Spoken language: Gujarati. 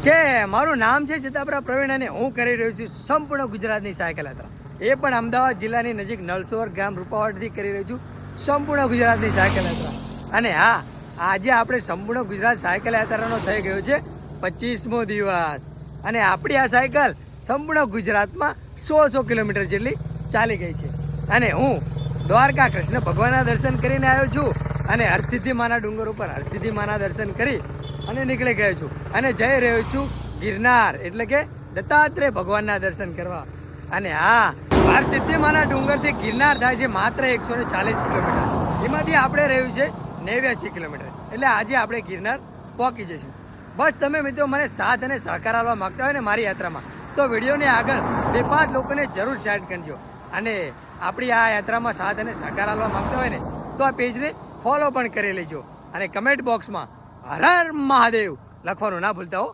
કે મારું નામ છે ચિત્તાપરા પ્રવીણ અને હું કરી રહ્યો છું સંપૂર્ણ ગુજરાતની સાયકલ યાત્રા. એ પણ અમદાવાદ જિલ્લાની નજીક નળસોર ગામ રૂપાવાડથી કરી રહ્યો છું સંપૂર્ણ ગુજરાતની સાયકલ યાત્રા. અને હા, આજે આપણે સંપૂર્ણ ગુજરાત સાયકલ યાત્રાનો થઈ ગયો છે 25મો દિવસ. અને આપણી આ સાયકલ સંપૂર્ણ ગુજરાતમાં 100 કિલોમીટર જેટલી ચાલી ગઈ છે. અને હું દ્વારકા કૃષ્ણ ભગવાનના દર્શન કરીને આવ્યો છું અને હરસિદ્ધિ માના ડુંગર ઉપર હરસિદ્ધિ માના દર્શન કરી અને નીકળી ગયો છું અને જઈ રહ્યો છું ગિરનાર એટલે કે દત્તાત્રેય ભગવાનના દર્શન કરવા. અને હા, હરસિદ્ધિ માના ડુંગરથી ગિરનાર થાય છે માત્ર 140 કિલોમીટર. એમાંથી આપણે રહ્યું છે 89 કિલોમીટર. એટલે આજે આપણે ગિરનાર પહોંચી જઈશું. બસ તમે મિત્રો મને સાથ અને સહકાર આપવા માગતા હોય ને મારી યાત્રામાં, તો વિડીયોને આગળ 2-5 લોકોને જરૂર શેર કરજો. અને આપણી આ યાત્રામાં સાથ અને સહકાર આપવા માગતા હોય ને તો આ પેજને ફોલો પણ કરી લેજો. અને કમેન્ટ બોક્સમાં હર હર મહાદેવ લખવાનું ના ભૂલતા હો.